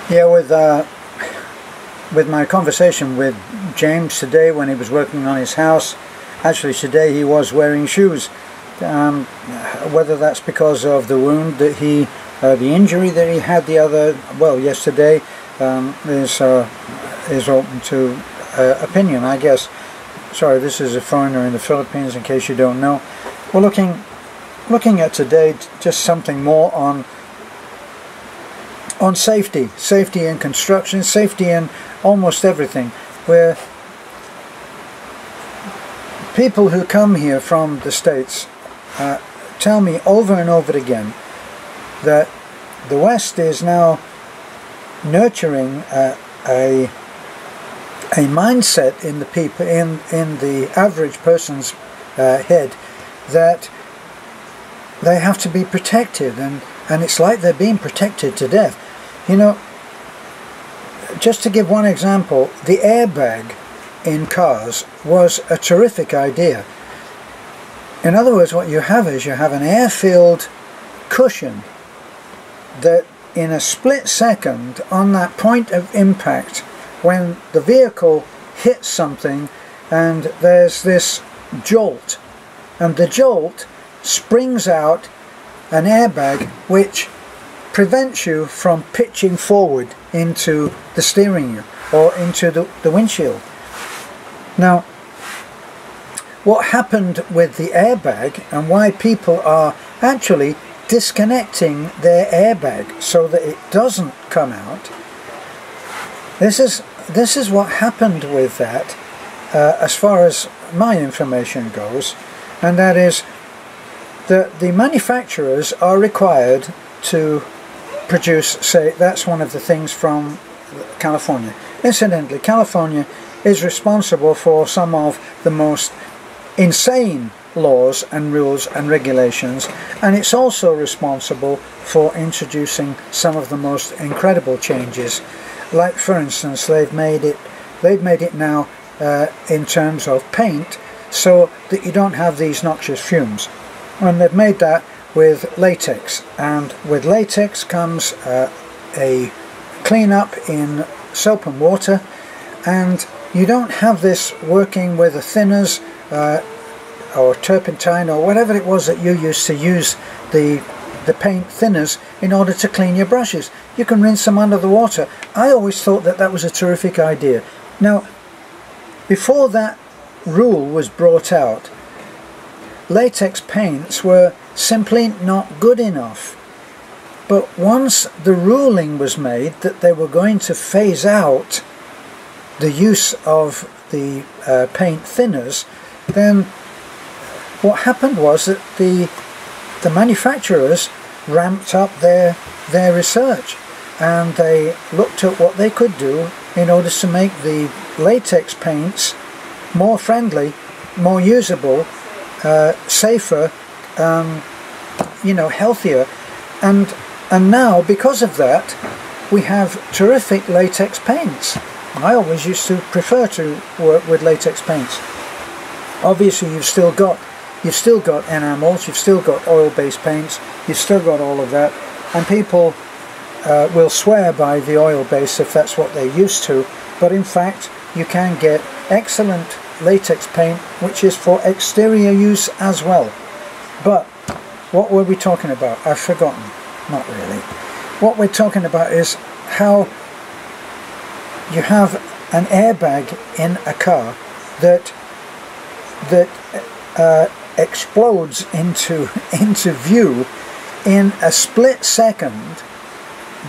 Yeah, with my conversation with James today when he was working on his house, actually today he was wearing shoes. Whether that's because of the wound that the injury that he had yesterday, is open to opinion, I guess. Sorry, this is a foreigner in the Philippines, in case you don't know. We're looking at today just something more on safety in construction, safety in almost everything, where people who come here from the States tell me over and over again that the West is now nurturing a mindset in the people, in the average person's head, that they have to be protected, and it's like they're being protected to death. You know, just to give one example, the airbag in cars was a terrific idea. In other words, what you have is you have an air-filled cushion that in a split second, on that point of impact, when the vehicle hits something and there's this jolt, and the jolt springs out an airbag which prevents you from pitching forward into the steering wheel or into the windshield. Now, what happened with the airbag and why people are actually disconnecting their airbag so that it doesn't come out, this is what happened with that, as far as my information goes, and that is that the manufacturers are required to produce, say, that's one of the things from California. Incidentally, California is responsible for some of the most insane laws and rules and regulations, and it's also responsible for introducing some of the most incredible changes. Like, for instance, they've made it now in terms of paint, so that you don't have these noxious fumes, and they've made that with latex, and with latex comes a clean-up in soap and water, and you don't have this working with the thinners or turpentine or whatever it was that you used to use the paint thinners in order to clean your brushes. You can rinse them under the water. I always thought that that was a terrific idea. Now, before that rule was brought out, latex paints were simply not good enough. But once the ruling was made that they were going to phase out the use of the paint thinners, then what happened was that the manufacturers ramped up their research, and they looked at what they could do in order to make the latex paints more friendly, more usable, safer, you know, healthier, and now because of that we have terrific latex paints. I always used to prefer to work with latex paints. Obviously you've still got enamels, you've still got oil-based paints, you've still got all of that, and people will swear by the oil base if that's what they're used to, but in fact you can get excellent latex paint which is for exterior use as well. But what were we talking about? I've forgotten. Not really. What we're talking about is how you have an airbag in a car that explodes into view in a split second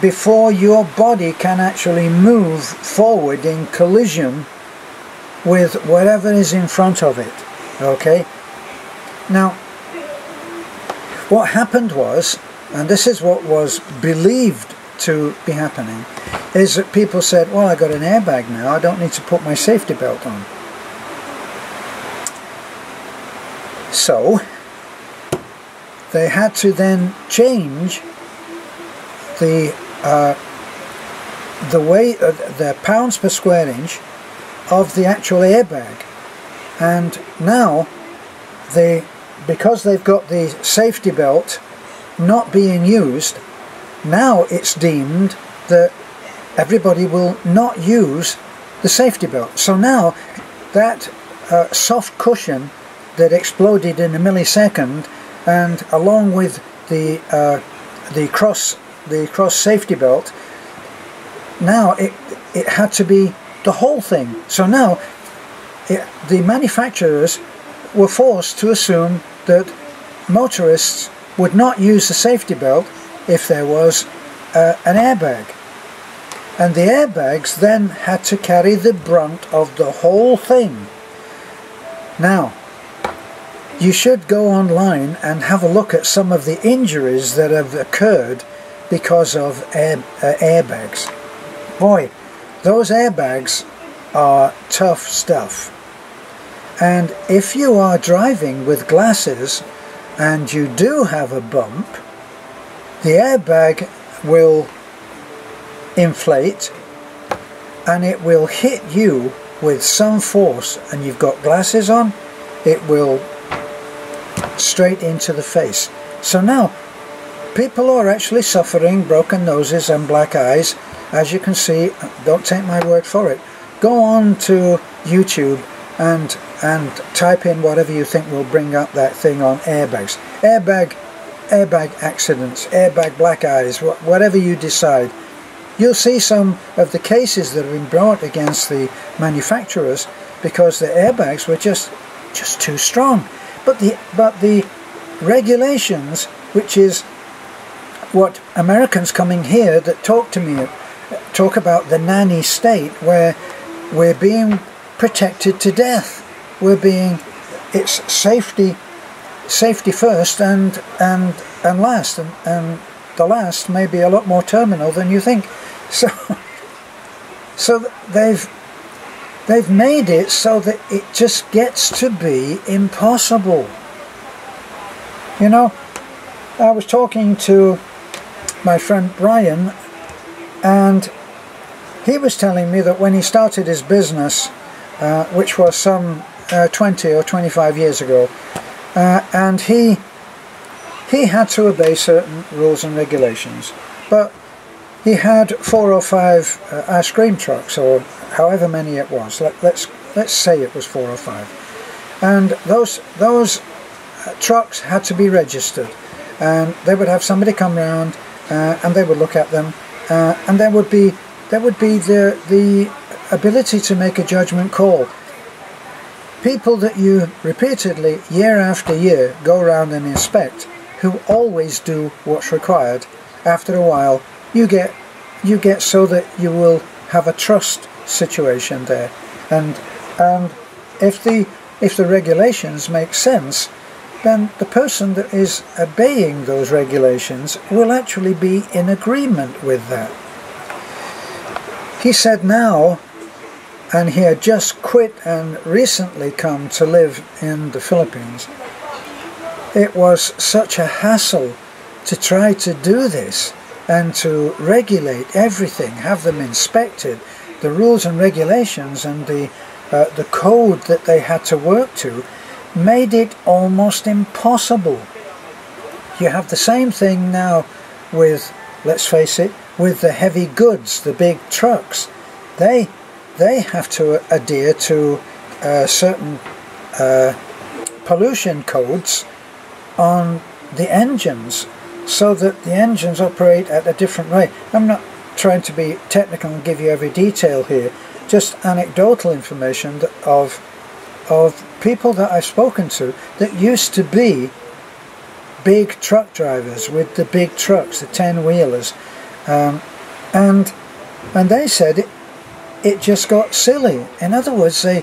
before your body can actually move forward in collision with whatever is in front of it. Okay? Now, what happened was, and this is what was believed to be happening, is that people said, well, I got an airbag now, I don't need to put my safety belt on. So they had to then change the weight, the pounds per square inch of the actual airbag, and now because they've got the safety belt not being used, now it's deemed that everybody will not use the safety belt. So now that soft cushion that exploded in a millisecond, and along with the cross safety belt, now it had to be the whole thing. So now the manufacturers were forced to assume that motorists would not use the safety belt if there was an airbag. And the airbags then had to carry the brunt of the whole thing. Now, you should go online and have a look at some of the injuries that have occurred because of airbags. Boy, those airbags are tough stuff. And if you are driving with glasses and you do have a bump, the airbag will inflate and it will hit you with some force, and you've got glasses on, it will straight into the face. So now people are actually suffering broken noses and black eyes. As you can see, don't take my word for it, go on to YouTube and type in whatever you think will bring up that thing on airbags. Airbag accidents, airbag black eyes, whatever you decide. You'll see some of the cases that have been brought against the manufacturers because the airbags were just too strong. But the regulations, which is what Americans coming here that talk to me talk about, the nanny state where we're being protected to death. It's safety first and last, and the last may be a lot more terminal than you think. So they've made it so that it just gets to be impossible. You know, I was talking to my friend Brian, and he was telling me that when he started his business, which was some 20 or 25 years ago, and he had to obey certain rules and regulations, but he had 4 or 5 ice cream trucks, or however many it was. Let's say it was 4 or 5, and those trucks had to be registered, and they would have somebody come round and they would look at them, and there would be the ability to make a judgment call. People that you repeatedly, year after year, go around and inspect, who always do what's required, after a while you get so that you will have a trust situation there, and if the regulations make sense, then the person that is obeying those regulations will actually be in agreement with that. He said now, and he had just quit and recently come to live in the Philippines, it was such a hassle to try to do this and to regulate everything, have them inspected, the rules and regulations and the code that they had to work to made it almost impossible. You have the same thing now with, let's face it, with the heavy goods, the big trucks. They have to adhere to certain pollution codes on the engines, so that the engines operate at a different rate. I'm not trying to be technical and give you every detail here, just anecdotal information of people that I've spoken to that used to be big truck drivers with the big trucks, the 10-wheelers, and they said it just got silly. In other words, they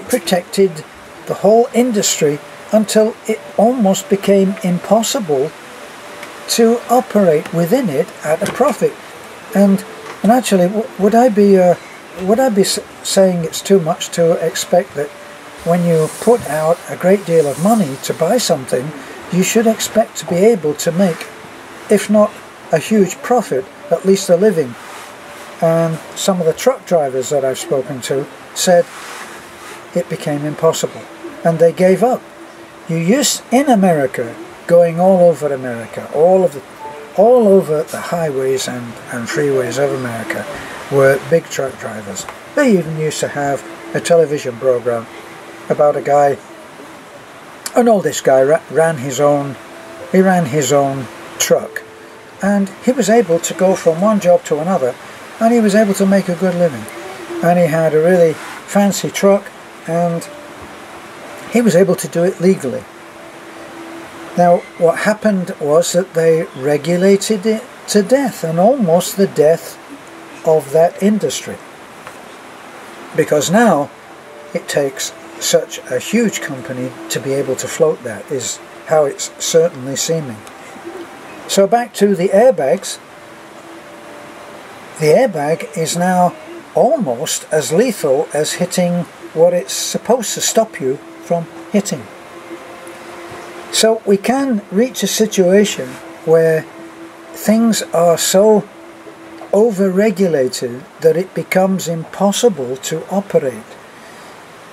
protected the whole industry until it almost became impossible to operate within it at a profit. And actually, would I be saying it's too much to expect that when you put out a great deal of money to buy something, you should expect to be able to make, if not a huge profit, at least a living? And some of the truck drivers that I've spoken to said it became impossible, and they gave up. You used in America, going all over America, all of all over the highways and freeways of America were big truck drivers. They even used to have a television program about a guy, an oldest guy, ran his own truck, and he was able to go from one job to another, and he was able to make a good living. And he had a really fancy truck, and he was able to do it legally. Now, what happened was that they regulated it to death, and almost the death of that industry. Because now it takes such a huge company to be able to float that, is how it's certainly seeming. So back to the airbags. The airbag is now almost as lethal as hitting what it's supposed to stop you from hitting. So we can reach a situation where things are so over-regulated that it becomes impossible to operate.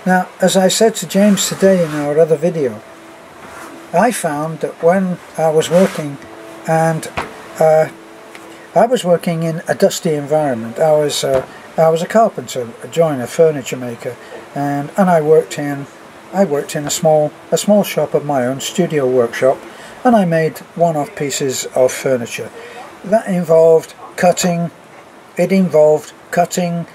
Now, as I said to James today in our other video, I found that when I was working, and I was working in a dusty environment. I was a carpenter, a joiner, furniture maker, and I worked in a small shop of my own, studio workshop, and I made one-off pieces of furniture. That involved cutting. It involved cutting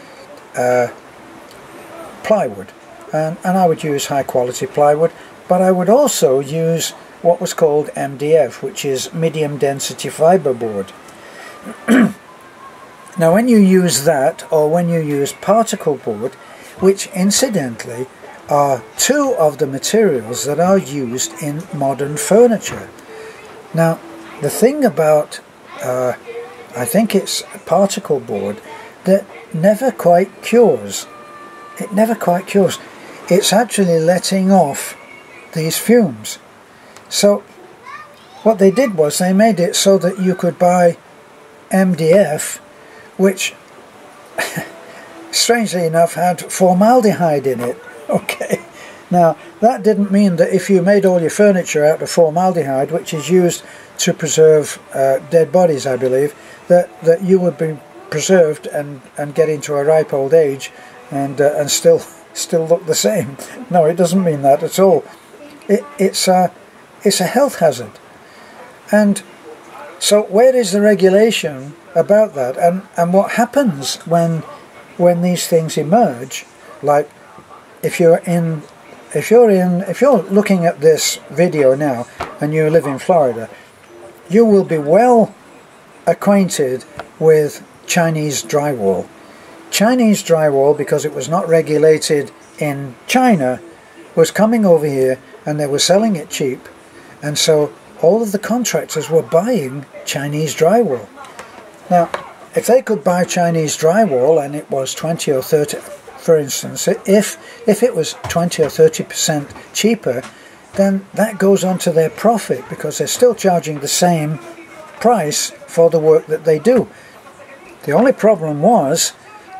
plywood, and I would use high-quality plywood, but I would also use what was called MDF, which is medium density fiberboard. Now, when you use that, or when you use particle board, which incidentally are two of the materials that are used in modern furniture. Now, the thing about, I think it's particle board that never quite cures. It never quite cures. It's actually letting off these fumes. So what they did was they made it so that you could buy MDF, which strangely enough had formaldehyde in it. Okay, now that didn't mean that if you made all your furniture out of formaldehyde, which is used to preserve dead bodies, I believe, that you would be preserved and get into a ripe old age and still look the same. No, it doesn't mean that at all. It's a health hazard. And so where is the regulation about that? And what happens when these things emerge? Like if you're looking at this video now and you live in Florida, you will be well acquainted with Chinese drywall. Chinese drywall, because it was not regulated in China, was coming over here and they were selling it cheap, and so all of the contractors were buying Chinese drywall. Now, if they could buy Chinese drywall and it was 20 or 30, for instance, if it was 20 or 30% cheaper, then that goes on to their profit, because they're still charging the same price for the work that they do. The only problem was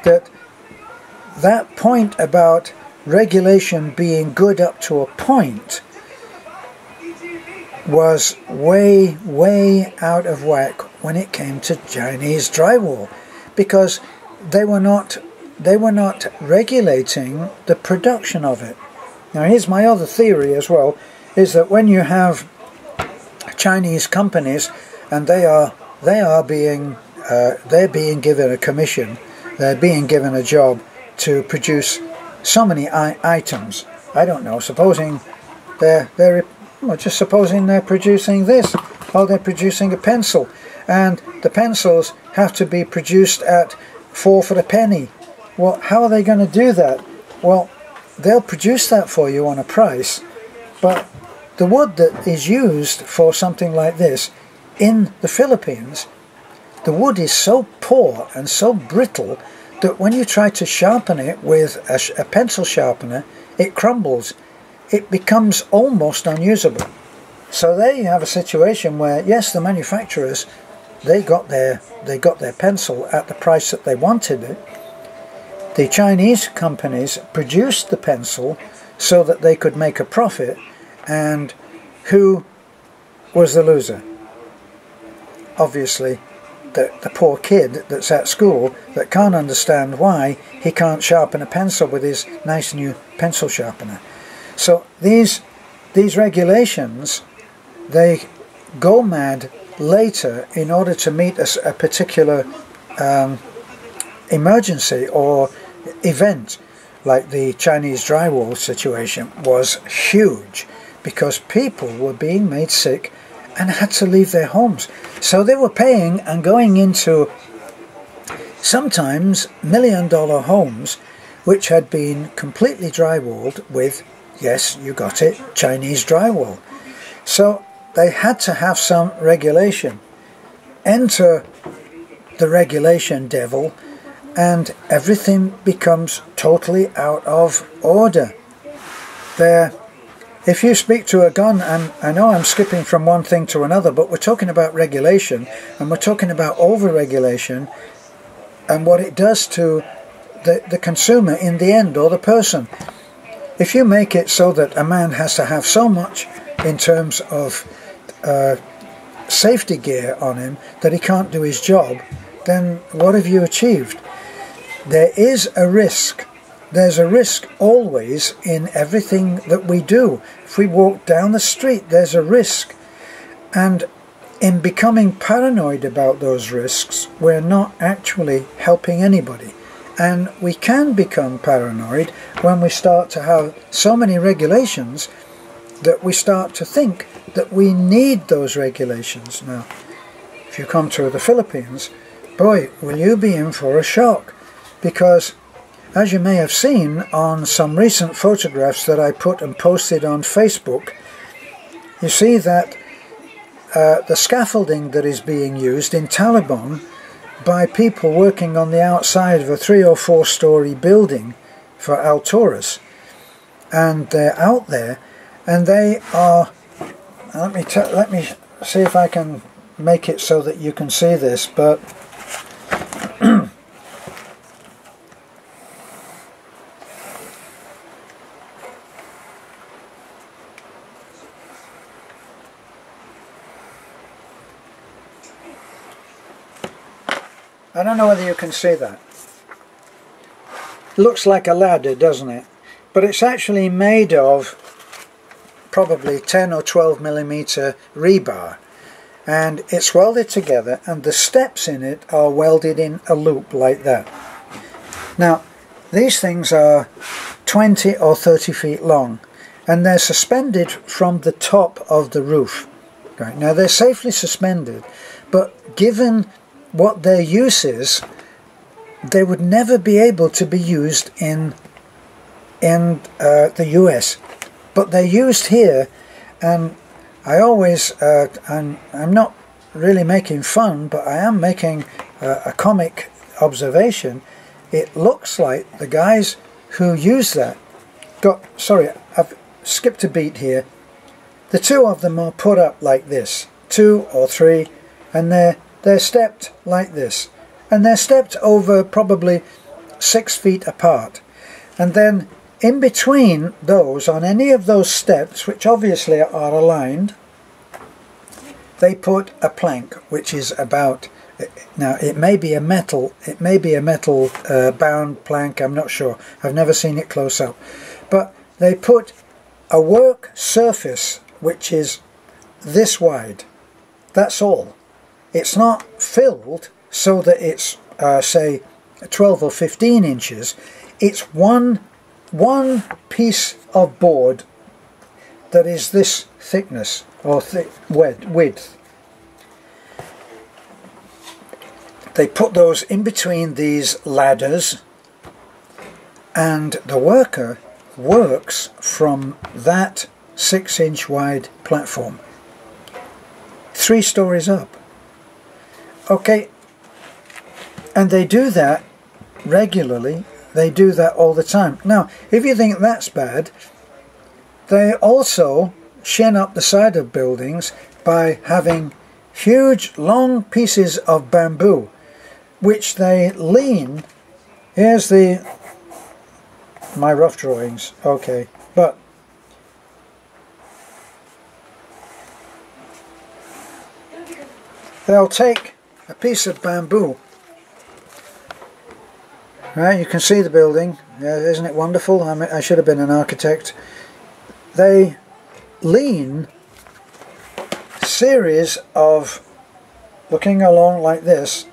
that point about regulation being good up to a point was way out of whack when it came to Chinese drywall, because they were not regulating the production of it. Now, here's my other theory as well, is that when you have Chinese companies and they're being given a commission, they're being given a job to produce so many items. I don't know, supposing supposing they're producing this, or they're producing a pencil, and the pencils have to be produced at 4 for a penny. Well, how are they going to do that? Well, they'll produce that for you on a price, but the wood that is used for something like this in the Philippines, the wood is so poor and so brittle that when you try to sharpen it with a pencil sharpener, it crumbles. It becomes almost unusable. So there you have a situation where, yes, the manufacturers, they got their pencil at the price that they wanted it. The Chinese companies produced the pencil so that they could make a profit, and who was the loser? obviously the poor kid that's at school that can't understand why he can't sharpen a pencil with his nice new pencil sharpener. So these regulations, they go mad later in order to meet a particular emergency or event. Like the Chinese drywall situation was huge because people were being made sick and had to leave their homes. So they were paying and going into sometimes $1-million homes which had been completely drywalled with, yes, you got it, Chinese drywall. So they had to have some regulation. Enter the regulation devil and everything becomes totally out of order. If you speak to a gun, and I know I'm skipping from one thing to another, but we're talking about regulation, and we're talking about over-regulation, and what it does to the consumer in the end, or the person. If you make it so that a man has to have so much in terms of safety gear on him that he can't do his job, then what have you achieved? There is a risk. There's a risk always in everything that we do. If we walk down the street, there's a risk. And in becoming paranoid about those risks, we're not actually helping anybody. And we can become paranoid when we start to have so many regulations that we start to think that we need those regulations. Now, if you come to the Philippines, boy, will you be in for a shock. Because as you may have seen on some recent photographs that I put and posted on Facebook, you see that the scaffolding that is being used in Taliban by people working on the outside of a 3 or 4 story building for Alturas, and they're out there and they are, let me see if I can make it so that you can see this, but I don't know whether you can see that. Looks like a ladder, doesn't it? But it's actually made of probably 10 or 12 millimeter rebar, and it's welded together, and the steps in it are welded in a loop like that. Now, these things are 20 or 30 feet long, and they're suspended from the top of the roof. Right. Now, they're safely suspended, but given what their use is, they would never be able to be used in the US, but they're used here. And I always, I'm not really making fun, but I am making a comic observation. It looks like the guys who use that sorry, I've skipped a beat here. The two of them are put up like this, 2 or 3, and they're stepped like this, and they're stepped over probably 6 feet apart, and then in between those, on any of those steps, which obviously are aligned, they put a plank which is about, now it may be a metal bound plank, I'm not sure, I've never seen it close up, but they put a work surface which is this wide. That's all. It's not filled so that it's say 12 or 15 inches. It's one piece of board that is this thickness or width. They put those in between these ladders, and the worker works from that 6-inch wide platform, 3 stories up. Okay, and they do that regularly, they do that all the time. Now, if you think that's bad, they also shin up the side of buildings by having huge long pieces of bamboo which they lean. Here's my rough drawings, okay, but they'll take a piece of bamboo. Right, you can see the building. Yeah, isn't it wonderful? I should have been an architect. They lean series of, looking along like this,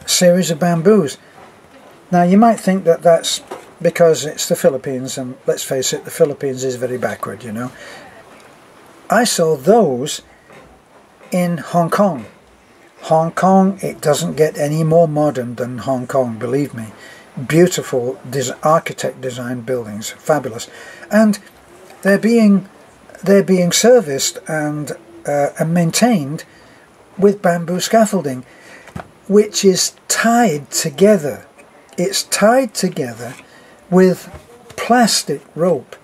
series of bamboos. Now you might think that that's because it's the Philippines, and let's face it, the Philippines is very backward, you know. I saw those in Hong Kong. Hong Kong, it doesn't get any more modern than Hong Kong, believe me. Beautiful architect designed buildings, fabulous, and they're being serviced and maintained with bamboo scaffolding, which is tied together. It's tied together with plastic rope.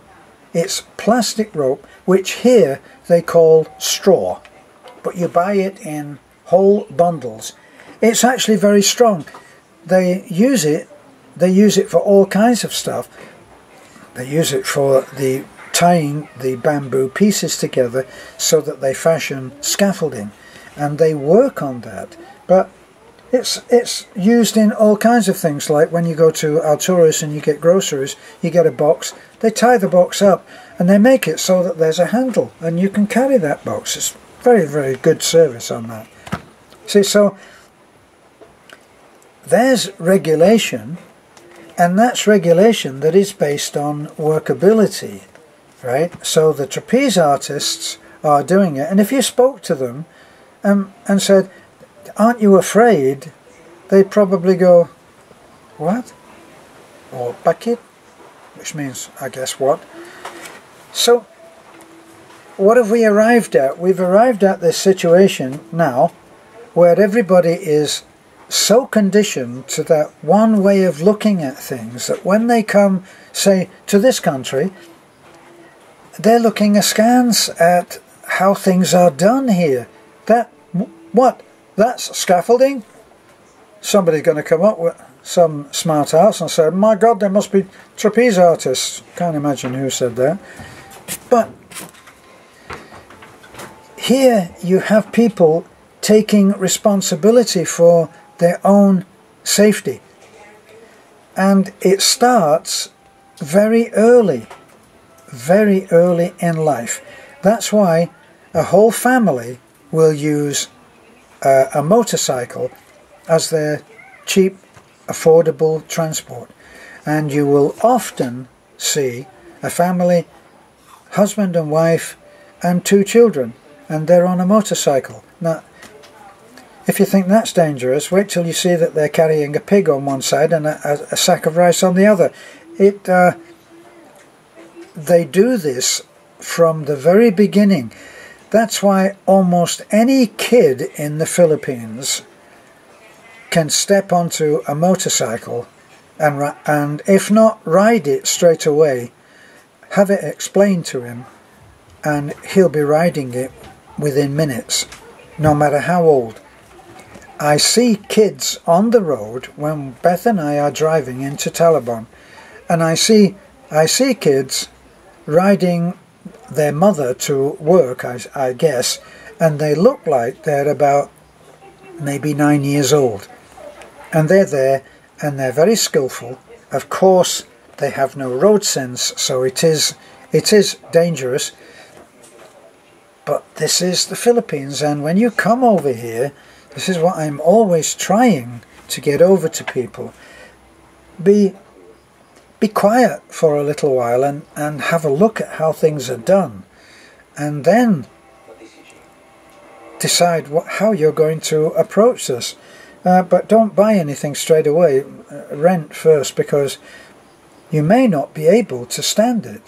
It's plastic rope, which here they call straw, but you buy it in whole bundles. It's actually very strong. They use it for all kinds of stuff. They use it for the tying the bamboo pieces together so that they fashion scaffolding, and they work on that. But it's used in all kinds of things, like when you go to Alturas and you get groceries, you get a box, they tie the box up and they make it so that there's a handle and you can carry that box. It's very, very good service on that. See, so there's regulation, and that's regulation that is based on workability, right? So the trapeze artists are doing it, and if you spoke to them and said, aren't you afraid, they'd probably go, what? Or bakit, which means, I guess, what? So what have we arrived at? We've arrived at this situation now where everybody is so conditioned to that one way of looking at things that when they come, say, to this country, they're looking askance at how things are done here. What? That's scaffolding? Somebody's going to come up with some smart ass and say, my God, there must be trapeze artists. Can't imagine who said that. But here you have people taking responsibility for their own safety. And it starts very early in life. That's why a whole family will use a motorcycle as their cheap, affordable transport. And you will often see a family, husband and wife and 2 children, and they're on a motorcycle. Now, if you think that's dangerous, wait till you see that they're carrying a pig on one side and a sack of rice on the other. They do this from the very beginning. That's why almost any kid in the Philippines can step onto a motorcycle and if not ride it straight away, have it explained to him, and he'll be riding it within minutes, no matter how old. I see kids on the road when Beth and I are driving into Talabon, and I see kids riding their mother to work, I guess, and they look like they're about maybe 9 years old, and they're there and they're very skillful. Of course they have no road sense, so it is dangerous, but this is the Philippines. And when you come over here, this is what I'm always trying to get over to people: be quiet for a little while and have a look at how things are done, and then decide how you're going to approach this. But don't buy anything straight away. Rent first, because you may not be able to stand it.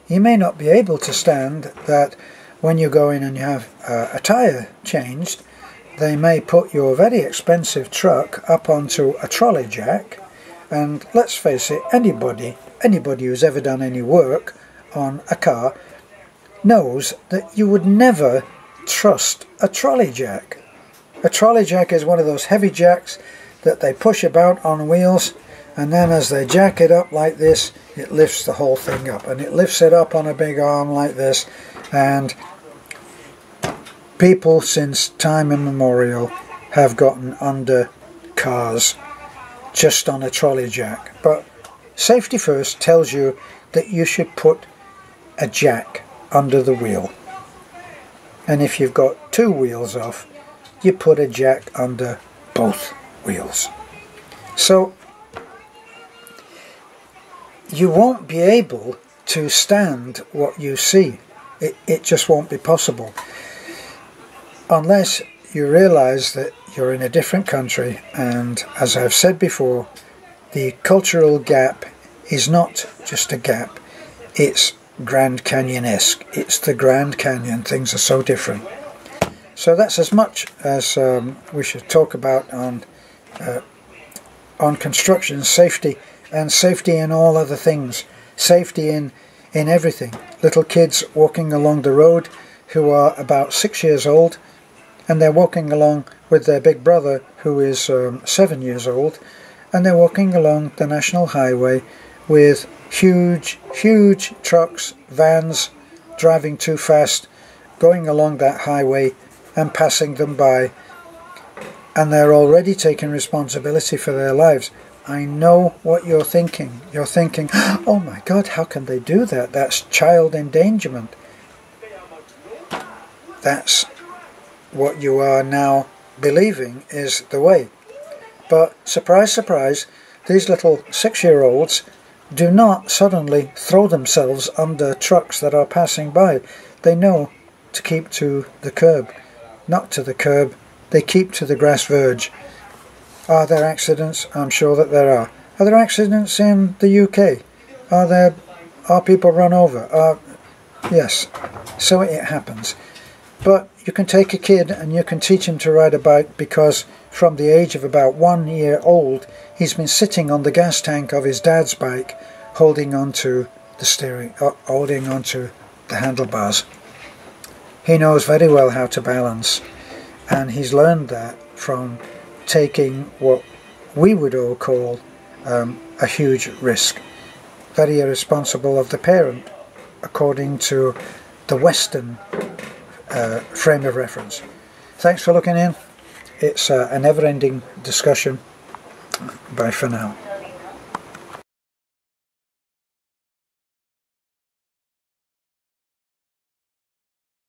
You may not be able to stand that when you go in and you have a tyre changed, they may put your very expensive truck up onto a trolley jack. And let's face it, anybody who's ever done any work on a car knows that you would never trust a trolley jack. A trolley jack is one of those heavy jacks that they push about on wheels, and then as they jack it up like this, it lifts the whole thing up, and it lifts it up on a big arm like this, and People since time immemorial have gotten under cars just on a trolley jack, but Safety First tells you that you should put a jack under the wheel, and if you've got two wheels off, you put a jack under both wheels. So you won't be able to stand what you see. It just won't be possible unless you realize that you're in a different country, and as I've said before, the cultural gap is not just a gap, it's Grand Canyon-esque. It's the Grand Canyon. Things are so different. So that's as much as we should talk about on construction safety, and safety in all other things. Safety in everything. Little kids walking along the road who are about 6 years old, and they're walking along with their big brother who is 7 years old, and they're walking along the national highway with huge trucks, vans driving too fast, going along that highway and passing them by, and they're already taking responsibility for their lives. I know what you're thinking. You're thinking, oh my God, how can they do that? That's child endangerment. That's what you are now believing is the way. But surprise, surprise, these little 6-year-olds do not suddenly throw themselves under trucks that are passing by. They know to keep to the curb. Not to the curb, they keep to the grass verge. Are there accidents? I'm sure that there are. Are there accidents in the UK? Are people run over? Yes, so it happens. But you can take a kid and you can teach him to ride a bike, because from the age of about 1 year old, he's been sitting on the gas tank of his dad's bike, holding onto the steering, holding onto the handlebars. He knows very well how to balance, and he's learned that from taking what we would all call a huge risk. Very irresponsible of the parent, according to the Western frame of reference. Thanks for looking in. It's a never-ending discussion. Bye for now.